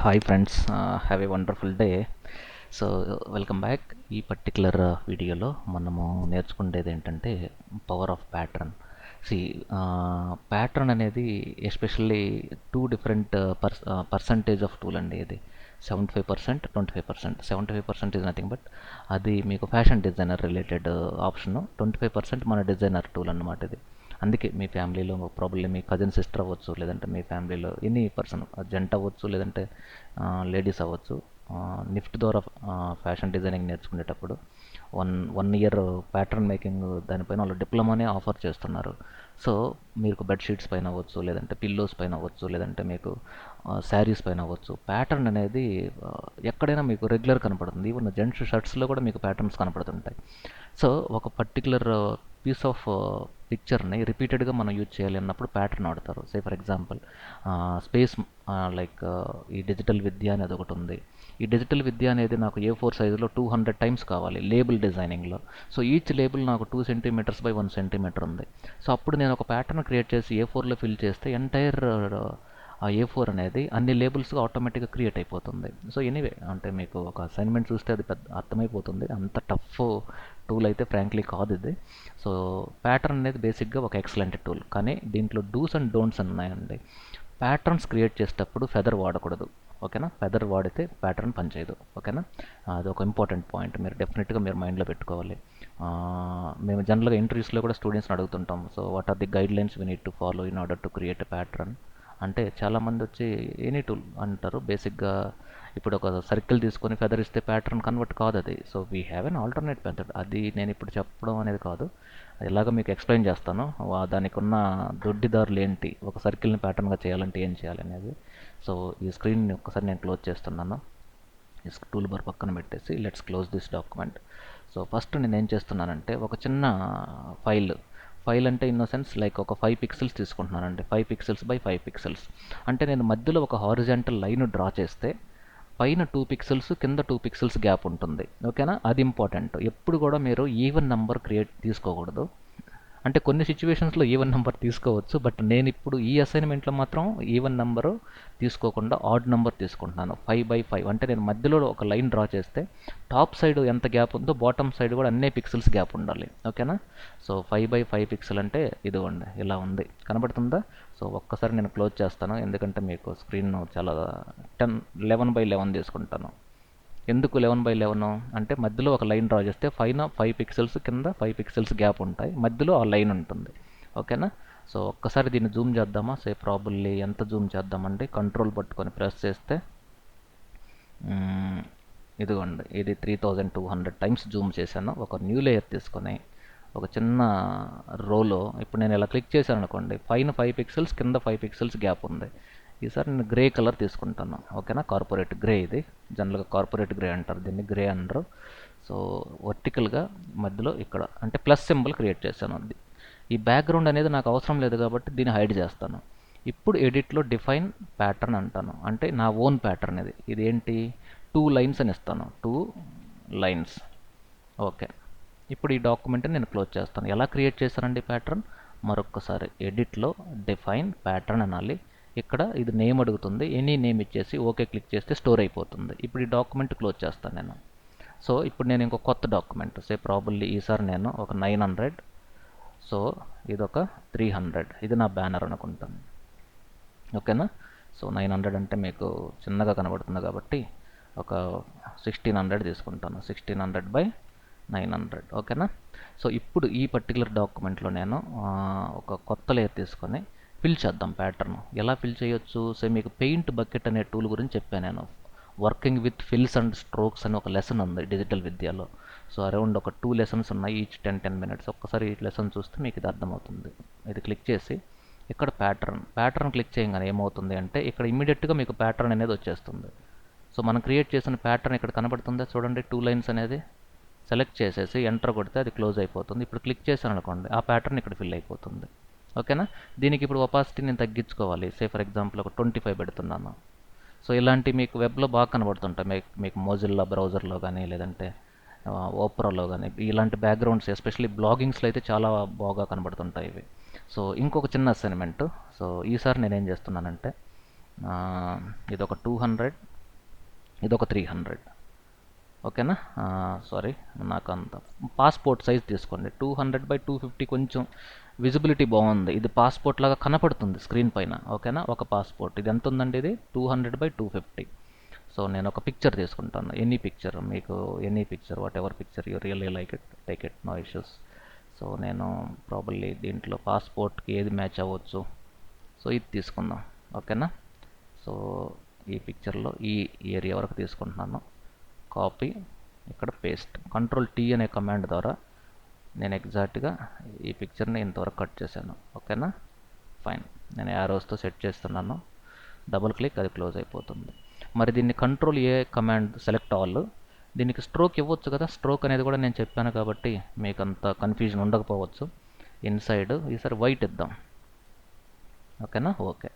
Hi friends, have a wonderful day. So welcome back. ఈ particular వీడియోలో మనము నేర్చుకునేది ఏంటంటే power of pattern. C pattern అనేది especially two different percentage of tool అండి. ఇది 75%, 25%. 75% ఈజ్ నథింగ్ బట్ అది మీకు ఫ్యాషన్ డిజైనర్ రిలేటెడ్ ఆప్షను. 25% మన డిజైనర్ టూల్ అన్నమాట ఇది. అందుకే మీ ఫ్యామిలీలో ప్రాబ్లమ్ మీ కజిన్ సిస్టర్ అవ్వచ్చు, లేదంటే మీ ఫ్యామిలీలో ఎనీ పర్సన్ జంట అవ్వచ్చు, లేదంటే లేడీస్ అవ్వచ్చు. నిఫ్ట్ ద్వారా ఫ్యాషన్ డిజైనింగ్ నేర్చుకునేటప్పుడు one one year pattern making దానిపైన వాళ్ళు డిప్లొమానే ఆఫర్ చేస్తున్నారు. సో మీకు బెడ్షీట్స్ పైన అవ్వచ్చు, లేదంటే పిల్లోస్ పైన అవ్వచ్చు, లేదంటే మీకు శారీస్ పైన అవ్వచ్చు. ప్యాటర్న్ అనేది ఎక్కడైనా మీకు రెగ్యులర్ కనపడుతుంది. ఈవెన్ జెంట్స్ షర్ట్స్లో కూడా మీకు ప్యాటర్న్స్ కనపడుతుంటాయి. సో ఒక పర్టికులర్ పీస్ ఆఫ్ పిక్చర్ని రిపీటెడ్గా మనం యూజ్ చేయాలి అన్నప్పుడు ప్యాటర్న్ వాడతారు. Say for example space, like ఈ డిజిటల్ విద్య అనేది ఒకటి ఉంది. ఈ డిజిటల్ విద్య అనేది నాకు A4 సైజులో 200 టైమ్స్ కావాలి లేబుల్ డిజైనింగ్లో. సో ఈచ్ లేబుల్ నాకు 2 సెంటీమీటర్స్ బై 1 సెంటీమీటర్ ఉంది. సో అప్పుడు నేను ఒక ప్యాటర్న్ క్రియేట్ చేసి A4లో ఫిల్ చేస్తే ఎంటైర్ ఆ A4 అనేది అన్ని లేబుల్స్గా ఆటోమేటిక్గా క్రియేట్ అయిపోతుంది. సో ఎనీవే, అంటే మీకు ఒక అసైన్మెంట్ చూస్తే అది పెద్ద అర్థమైపోతుంది. అంత టఫ్ టూల్ అయితే ఫ్రాంక్లీ కాదు ఇది. సో ప్యాటర్న్ అనేది బేసిక్గా ఒక ఎక్సలెంట్ టూల్, కానీ దీంట్లో డూస్ అండ్ డోంట్స్ ఉన్నాయండి. ప్యాటర్న్స్ క్రియేట్ చేసేటప్పుడు ఫెదర్ వాడకూడదు, ఓకేనా? ఫెదర్ వాడితే ప్యాటర్న్ పనిచేయదు, ఓకేనా? అది ఒక ఇంపార్టెంట్ పాయింట్, మీరు డెఫినెట్గా మీరు మైండ్లో పెట్టుకోవాలి. మేము జనరల్గా ఇంటర్వ్యూస్లో కూడా స్టూడెంట్స్ని అడుగుతుంటాం. So what are the guidelines we need to follow in order to create a pattern అంటే, చాలామంది వచ్చి ఎనీ టూల్ అంటారు. బేసిక్గా ఇప్పుడు ఒక సర్కిల్ తీసుకొని ఫెదర్ ఇస్తే ప్యాటర్న్ కన్వర్ట్ కాదు అది. So we have an alternate method. అది నేను ఇప్పుడు చెప్పడం అనేది కాదు, ఎలాగ మీకు ఎక్స్ప్లెయిన్ చేస్తాను. దానికి ఉన్న దొడ్డిదారులు ఏంటి, ఒక సర్కిల్ని ప్యాటర్న్గా చేయాలంటే ఏం చేయాలి అనేది. సో ఈ స్క్రీన్ని ఒక్కసారి నేను క్లోజ్ చేస్తున్నాను. ఈ టూల్ బార్ పక్కన పెట్టేసి let's close this document. So first నేను ఏం చేస్తున్నానంటే ఒక చిన్న ఫైల్ అంటే ఇన్ ద సెన్స్ లైక్ ఒక 5 పిక్సెల్స్ తీసుకుంటున్నానండి. 5 పిక్సెల్స్ బై 5 పిక్సెల్స్ అంటే నేను మధ్యలో ఒక హారిజాంటల్ లైన్ డ్రా చేస్తే పైన 2 పిక్సెల్స్ కింద 2 పిక్సెల్స్ గ్యాప్ ఉంటుంది, ఓకేనా? అది ఇంపార్టెంట్. ఎప్పుడు కూడా మీరు ఈవెన్ నెంబర్ తీసుకోకూడదు. అంటే కొన్ని సిచ్యువేషన్స్లో ఈవెన్ నెంబర్ తీసుకోవచ్చు, బట్ నేను ఇప్పుడు ఈ అసైన్మెంట్లో మాత్రం ఈవెన్ నెంబరు తీసుకోకుండా ఆడ్ నెంబర్ తీసుకుంటున్నాను. 5 బై 5 అంటే నేను మధ్యలో ఒక లైన్ డ్రా చేస్తే టాప్ సైడ్ ఎంత గ్యాప్ ఉందో బాటమ్ సైడ్ కూడా అన్ని పిక్సెల్స్ గ్యాప్ ఉండాలి, ఓకేనా? సో 5 బై 5 పిక్సెల్ అంటే ఇదిగోండి ఇలా ఉంది, కనబడుతుందా? సో ఒక్కసారి నేను క్లోజ్ చేస్తాను, ఎందుకంటే మీకు స్క్రీన్ చాలా 11 బై 11 తీసుకుంటాను. ఎందుకు 11 బై 11 అంటే మధ్యలో ఒక లైన్ డ్రా చేస్తే పైన 5 పిక్సెల్స్ కింద 5 పిక్సెల్స్ గ్యాప్ ఉంటాయి, మధ్యలో ఆ లైన్ ఉంటుంది, ఓకేనా? సో ఒక్కసారి దీన్ని జూమ్ చేద్దామా? సే ప్రాబబ్లీ ఎంత జూమ్ చేద్దామండి, కంట్రోల్ పట్టుకొని ప్రెస్ చేస్తే ఇదిగోండి, ఇది 3200 టైమ్స్ జూమ్ చేశాను. ఒక న్యూ లేయర్ తీసుకొని ఒక చిన్న రోలో ఇప్పుడు నేను ఇలా క్లిక్ చేశాను అనుకోండి, పైన 5 పిక్సెల్స్ కింద 5 పిక్సెల్స్ గ్యాప్ ఉంది. ఈసారి నేను గ్రే కలర్ తీసుకుంటాను, ఓకేనా? కార్పొరేట్ గ్రే, ఇది జనరల్గా కార్పొరేట్ గ్రే అంటారు దీన్ని, గ్రే అంటారు. సో వర్టికల్గా మధ్యలో ఇక్కడ అంటే ప్లస్ సింబల్ క్రియేట్ చేశాను. అది ఈ బ్యాక్గ్రౌండ్ అనేది నాకు అవసరం లేదు కాబట్టి దీన్ని హైడ్ చేస్తాను. ఇప్పుడు ఎడిట్లో డిఫైన్ ప్యాటర్న్ అంటాను, అంటే నా ఓన్ ప్యాటర్న్ ఇది. ఇది ఏంటి, 2 లైన్స్ అని ఇస్తాను, 2 లైన్స్, ఓకే. ఇప్పుడు ఈ డాక్యుమెంట్ని నేను క్లోజ్ చేస్తాను. ఎలా క్రియేట్ చేశానండి ప్యాటర్న్? మరొక్కసారి ఎడిట్లో డిఫైన్ ప్యాటర్న్ అనాలి. ఇక్కడ ఇది నేమ్ అడుగుతుంది, ఎనీ నేమ్ ఇచ్చేసి ఓకే క్లిక్ చేస్తే స్టోర్ అయిపోతుంది. ఇప్పుడు ఈ డాక్యుమెంట్ క్లోజ్ చేస్తాను నేను. సో ఇప్పుడు నేను ఇంకో కొత్త డాక్యుమెంట్, సే ప్రాబబ్లీ ఈసారి నేను ఒక 900, సో ఇది ఒక 300, ఇది నా బ్యానర్ అనుకుంటాను, ఓకేనా? సో 900 అంటే మీకు చిన్నగా కనబడుతుంది కాబట్టి ఒక 1600 తీసుకుంటాను, 1600 బై 900, ఓకేనా? సో ఇప్పుడు ఈ పర్టికులర్ డాక్యుమెంట్లో నేను ఒక కొత్త లేయర్ తీసుకొని ఫిల్ చేద్దాం ప్యాటర్న్. ఎలా ఫిల్ చేయొచ్చు? సో మీకు పెయింట్ బకెట్ అనే టూల్ గురించి చెప్పాను నేను. Working with fills and strokes అని ఒక లెసన్ ఉంది డిజిటల్ విద్యలో. సో అరౌండ్ ఒక 2 లెసన్స్ ఉన్నాయి, ఈచ్ 10 మినిట్స్. ఒక్కసారి ఈ లెసన్ చూస్తే మీకు ఇది అర్థమవుతుంది. ఇది క్లిక్ చేసి ఇక్కడ ప్యాటర్న్ క్లిక్ చేయగానే ఏమవుతుంది అంటే ఇక్కడ ఇమీడియట్గా మీకు ప్యాటర్న్ అనేది వచ్చేస్తుంది. సో మనం క్రియేట్ చేసిన ప్యాటర్న్ ఇక్కడ కనబడుతుందా చూడండి, 2 లైన్స్ అనేది సెలెక్ట్ చేసేసి ఎంటర్ కొడితే అది క్లోజ్ అయిపోతుంది. ఇప్పుడు క్లిక్ చేశాను అనుకోండి, ఆ ప్యాటర్న్ ఇక్కడ ఫిల్ అయిపోతుంది, ఓకేనా? దీనికి ఇప్పుడు ఒపాసిటీ నేను తగ్గించుకోవాలి. సే ఫర్ ఎగ్జాంపుల్ ఒక 25 పెడుతున్నాను. సో ఇలాంటి మీకు వెబ్లో బాగా కనబడుతుంటాయి, మీకు మోజిల్లా బ్రౌజర్లో కానీ లేదంటే ఓపరాలో కానీ ఇలాంటి బ్యాక్గ్రౌండ్స్ ఎస్పెషల్లీ బ్లాగింగ్స్లో అయితే చాలా బాగా కనబడుతుంటాయి ఇవి. సో ఇంకొక చిన్న అసైన్మెంట్. సో ఈసారి నేనేం చేస్తున్నానంటే ఇది ఒక 200 ఇది ఒక 300. ఓకేనా? సారీ, నాకు అంత పాస్పోర్ట్ సైజ్ తీసుకోండి. 200/250 కొంచెం విజిబిలిటీ బాగుంది. ఇది పాస్పోర్ట్ లాగా కనపడుతుంది స్క్రీన్ పైన. ఓకేనా? ఒక పాస్పోర్ట్ ఇది ఎంత ఉందండి? ఇది 200/250. సో నేను ఒక పిక్చర్ తీసుకుంటాను. ఎనీ పిక్చర్, మీకు any picture, whatever picture you really like it, take it, no issues. So నేను ప్రాబబ్లీ దీంట్లో పాస్పోర్ట్కి ఏది మ్యాచ్ అవ్వచ్చు, సో ఇది తీసుకుందాం. ఓకేనా? సో ఈ పిక్చర్లో ఈ ఏరియా వరకు తీసుకుంటున్నాను. కాపీ, ఇక్కడ పేస్ట్. Ctrl+T అనే కమాండ్ ద్వారా నేను ఎగ్జాక్ట్గా ఈ పిక్చర్ని ఇంతవరకు కట్ చేశాను. ఓకేనా? ఫైన్. నేను యారోస్తో సెట్ చేస్తున్నాను. డబుల్ క్లిక్, అది క్లోజ్ అయిపోతుంది. మరి దీన్ని Ctrl+A కమాండ్ సెలెక్ట్ ఆల్. దీనికి స్ట్రోక్ ఇవ్వచ్చు కదా. స్ట్రోక్ అనేది కూడా నేను చెప్పాను కాబట్టి మీకు అంత కన్ఫ్యూజన్ ఉండకపోవచ్చు. ఇన్సైడ్ ఈసారి వైట్ ఇద్దాం. ఓకేనా? ఓకే,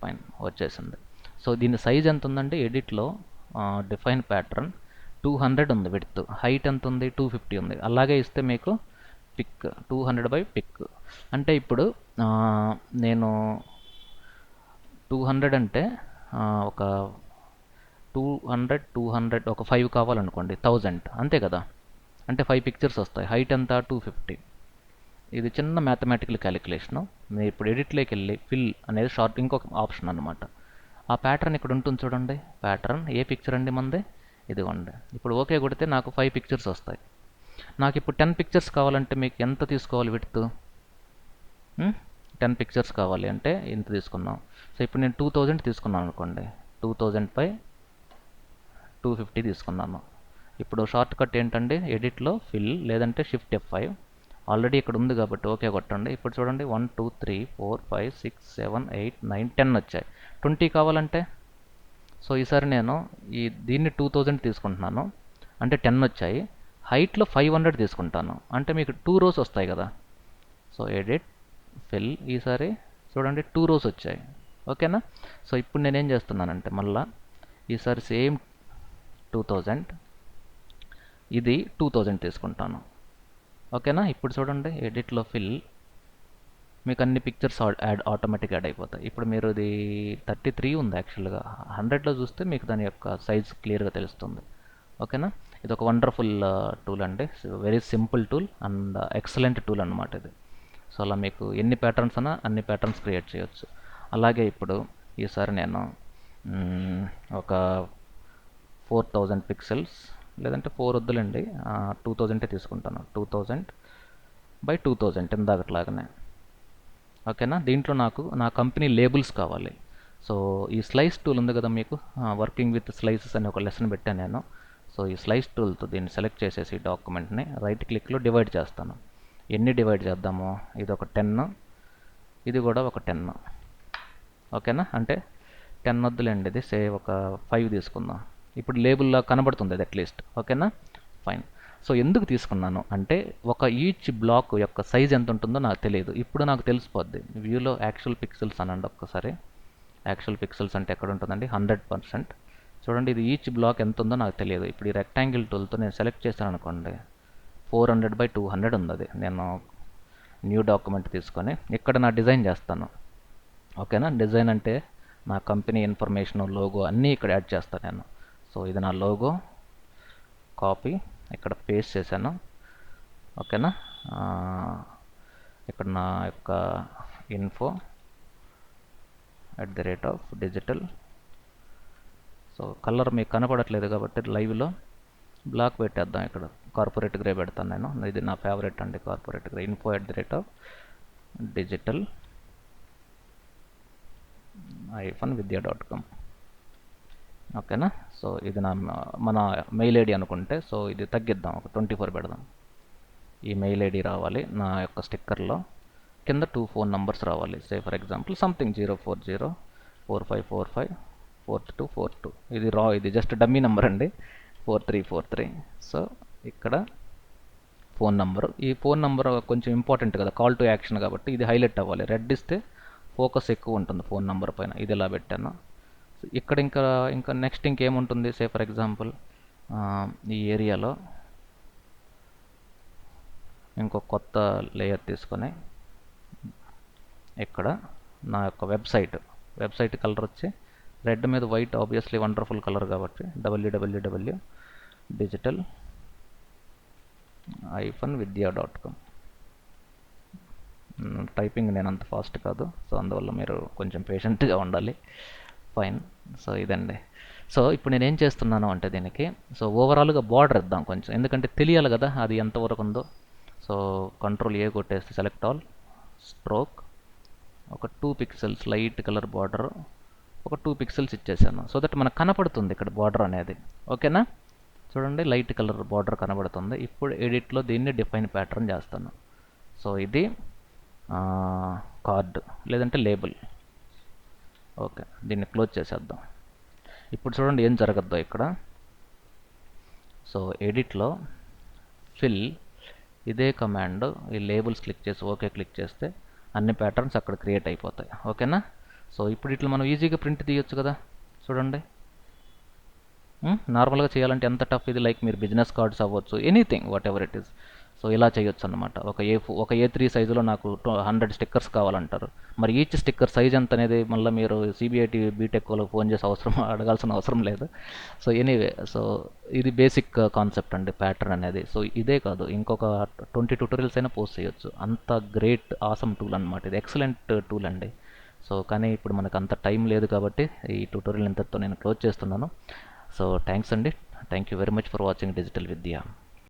ఫైన్, వచ్చేసింది. సో దీని సైజ్ ఎంత ఉందంటే ఎడిట్లో డిఫైన్ ప్యాటర్న్ 200 ఉంది. విడ్త్, హైట్ ఎంత ఉంది? 250 ఉంది. అలాగే ఇస్తే మీకు పిక్ 200/పిక్ అంటే ఇప్పుడు నేను 200 అంటే ఒక 200 ఒక 5 కావాలనుకోండి, 1000 అంతే కదా. అంటే 5 పిక్చర్స్ వస్తాయి. హైట్ ఎంత? 250. ఇది చిన్న మ్యాథమెటికల్ క్యాలిక్యులేషను. మీరు ఇప్పుడు ఎడిట్లోకి వెళ్ళి ఫిల్ అనేది షార్ట్ ఇంకొక ఆప్షన్ అనమాట. ఆ ప్యాటర్న్ ఇక్కడ ఉంటుంది చూడండి. ప్యాటర్న్ ఏ పిక్చర్ అండి మంది? ఇదిగోండి. ఇప్పుడు ఓకే కొడితే నాకు 5 పిక్చర్స్ వస్తాయి. నాకు ఇప్పుడు 10 పిక్చర్స్ కావాలంటే మీకు ఎంత తీసుకోవాలి విడ్త్? 10 పిక్చర్స్ కావాలి అంటే ఇంత తీసుకున్నాం. సో ఇప్పుడు నేను 2000 తీసుకున్నాను అనుకోండి. 2000/250 తీసుకున్నాను. ఇప్పుడు షార్ట్ కట్ ఏంటండి? ఎడిట్లో ఫిల్ లేదంటే షిఫ్ట్ F5. ఆల్రెడీ ఇక్కడ ఉంది కాబట్టి ఓకే కొట్టండి. ఇప్పుడు చూడండి 1 2 3 4 5 6 7 8 9 10 వచ్చాయి. 20 కావాలంటే, సో ఈసారి నేను దీన్ని 2000 తీసుకుంటున్నాను అంటే 10 వచ్చాయి. హైట్లో 500 తీసుకుంటాను అంటే మీకు 2 రోస్ వస్తాయి కదా. సో ఎడిట్, ఫిల్, ఈసారి చూడండి 2 రోస్ వచ్చాయి. ఓకేనా? సో ఇప్పుడు నేనేం చేస్తున్నానంటే మళ్ళీ ఈసారి సేమ్ 2000, ఇది 2000 తీసుకుంటాను. ఓకేనా? ఇప్పుడు చూడండి ఎడిట్లో ఫిల్, మీకు అన్ని పిక్చర్స్ ఆటోమేటిక్ యాడ్ అయిపోతాయి. ఇప్పుడు మీరు ఇది 33 ఉంది యాక్చువల్గా. 100లో చూస్తే మీకు దాని యొక్క సైజ్ క్లియర్గా తెలుస్తుంది. ఓకేనా? ఇది ఒక వండర్ఫుల్ టూల్ అండి. Very simple tool and excellent tool అనమాట ఇది. సో అలా మీకు ఎన్ని ప్యాటర్న్స్ అన్నా అన్ని ప్యాటర్న్స్ క్రియేట్ చేయొచ్చు. అలాగే ఇప్పుడు ఈసారి నేను ఒక 4000 పిక్సెల్స్ లేదంటే 4 వద్దులండి, 2000 తీసుకుంటాను. 2000/2000 ఇందాకట్లాగానే. ఓకేనా? దీంట్లో నాకు నా కంపెనీ లేబుల్స్ కావాలి. సో ఈ స్లైస్ టూల్ ఉంది కదా మీకు, వర్కింగ్ విత్ స్లైసెస్ అని ఒక లెసన్ పెట్టాను నేను. సో ఈ స్లైస్ టూల్తో దీన్ని సెలెక్ట్ చేసేసి డాక్యుమెంట్ని రైట్ క్లిక్లో డివైడ్ చేస్తాను. ఎన్ని డివైడ్ చేద్దాము? ఇది ఒక 10, ఇది కూడా ఒక 10. ఓకేనా? అంటే 10 వద్దులేండి, ఇది సే ఒక 5 తీసుకుందాం. ఇప్పుడు లేబుల్లా కనబడుతుంది అది అట్లీస్ట్. ఓకేనా? ఫైన్. సో ఎందుకు తీసుకున్నాను అంటే ఒక ఈచ్ బ్లాక్ యొక్క సైజ్ ఎంత ఉంటుందో నాకు తెలియదు. ఇప్పుడు నాకు తెలిసిపోద్ది. వ్యూలో యాక్చువల్ పిక్సెల్స్ అనండి ఒక్కసారి. యాక్చువల్ పిక్సెల్స్ అంటే ఎక్కడ ఉంటుందండి? 100%. చూడండి ఇది ఈచ్ బ్లాక్ ఎంత ఉందో నాకు తెలియదు. ఇప్పుడు ఈ రెక్టాంగిల్ టూల్తో నేను సెలెక్ట్ చేశాను అనుకోండి, 400/200 ఉంది. అది నేను న్యూ డాక్యుమెంట్ తీసుకొని ఇక్కడ నా డిజైన్ చేస్తాను. ఓకేనా? డిజైన్ అంటే నా కంపెనీ ఇన్ఫర్మేషన్, లోగో అన్నీ ఇక్కడ యాడ్ చేస్తాను నేను. సో ఇది నా లోగో, కాపీ, ఇక్కడ పేస్ట్ చేశాను. ఓకేనా? ఇక్కడ నా యొక్క info @digital. సో కలర్ మీకు కనపడట్లేదు కాబట్టి లైవ్లో బ్లాక్ పెట్టేద్దాం. ఇక్కడ కార్పొరేట్ గ్రే పెడతాను నేను. ఇది నా ఫేవరెట్ అండి, కార్పొరేట్ గ్రే. info@digital-vidya.com. ఓకేనా? సో ఇది మన మెయిల్ ఐడి అనుకుంటే, సో ఇది తగ్గిద్దాం, ఒక 24 పెడదాం. ఈ మెయిల్ ఐడి రావాలి నా యొక్క స్టిక్కర్లో. కింద 2 ఫోన్ నంబర్స్ రావాలి. Say for example something 04045444242. ఇది జస్ట్ డమ్మీ నెంబర్ అండి, 4343. సో ఇక్కడ ఫోన్ నంబరు. ఈ ఫోన్ నంబర్ కొంచెం ఇంపార్టెంట్ కదా, కాల్ టు యాక్షన్ కాబట్టి ఇది హైలైట్ అవ్వాలి. రెడ్ ఇస్తే ఫోకస్ ఎక్కువ ఉంటుంది ఫోన్ నంబర్ పైన. ఇది ఇలా పెట్టాను. ఇక్కడ ఇంకా నెక్స్ట్ ఇంకేముంటుంది? సే ఫర్ ఎగ్జాంపుల్ ఈ ఏరియాలో ఇంకో కొత్త లేయర్ తీసుకొని ఇక్కడ నా యొక్క వెబ్సైట్ కలర్ వచ్చి రెడ్ మీద వైట్ ఆబ్వియస్లీ వండర్ఫుల్ కలర్ కాబట్టి www digital -vidya.com. టైపింగ్ నేను అంత ఫాస్ట్ కాదు, సో అందువల్ల మీరు కొంచెం పేషెంట్గా ఉండాలి. ఫైన్. సో ఇదండి. సో ఇప్పుడు నేను ఏం చేస్తున్నాను అంటే దీనికి సో ఓవరాల్గా బార్డర్ ఇద్దాం కొంచెం, ఎందుకంటే తెలియాలి కదా అది ఎంతవరకు ఉందో. సో Ctrl+A కొట్టేస్తే సెలెక్ట్ ఆల్, స్ట్రోక్ ఒక 2 పిక్సెల్స్ లైట్ కలర్ బార్డర్ ఒక 2 పిక్సెల్స్ ఇచ్చేసాను, సో దట్ మనకు కనపడుతుంది ఇక్కడ బార్డర్ అనేది. ఓకేనా? చూడండి లైట్ కలర్ బార్డర్ కనబడుతుంది. ఇప్పుడు ఎడిట్లో దీన్ని డిఫైన్ ప్యాటర్న్ చేస్తాను. సో ఇది కార్డ్ లేదంటే లేబుల్. ఓకే, దీన్ని క్లోజ్ చేసేద్దాం. ఇప్పుడు చూడండి ఏం జరగద్దో ఇక్కడ. సో ఎడిట్లో ఫిల్ ఇదే కమాండ్, ఈ లేబుల్స్ క్లిక్ చేసి ఓకే క్లిక్ చేస్తే అన్ని ప్యాటర్న్స్ అక్కడ క్రియేట్ అయిపోతాయి. ఓకేనా? సో ఇప్పుడు ఇట్లా మనం ఈజీగా ప్రింట్ తీయొచ్చు కదా. చూడండి నార్మల్గా చేయాలంటే ఎంత టఫ్ ఇది, లైక్ మీరు బిజినెస్ కార్డ్స్ అవ్వచ్చు, anything what ever it is. So ఇలా చేయొచ్చు అనమాట. ఒక A3 సైజులో నాకు 100 స్టిక్కర్స్ కావాలంటారు. మరి ఈచ్ స్టిక్కర్ సైజ్ ఎంత అనేది మళ్ళీ మీరు CBIT బీటెక్ వాళ్ళకి ఫోన్ చేసి అడగాల్సిన అవసరం లేదు. సో ఎనీవే, సో ఇది బేసిక్ కాన్సెప్ట్ అండి ప్యాటర్న్ అనేది. సో ఇదే కాదు, ఇంకొక 20 ట్యూటోరియల్స్ అయినా పోస్ట్ చేయొచ్చు. అంత గ్రేట్ ఆసమ్ టూల్ అనమాట ఇది, ఎక్సలెంట్ టూల్ అండి. సో కానీ ఇప్పుడు మనకు అంత టైం లేదు కాబట్టి ఈ ట్యూటోరియల్ ఇంతటితో నేను క్లోజ్ చేస్తున్నాను. సో థ్యాంక్స్ అండి. Thank you very much for watching digital Vidya.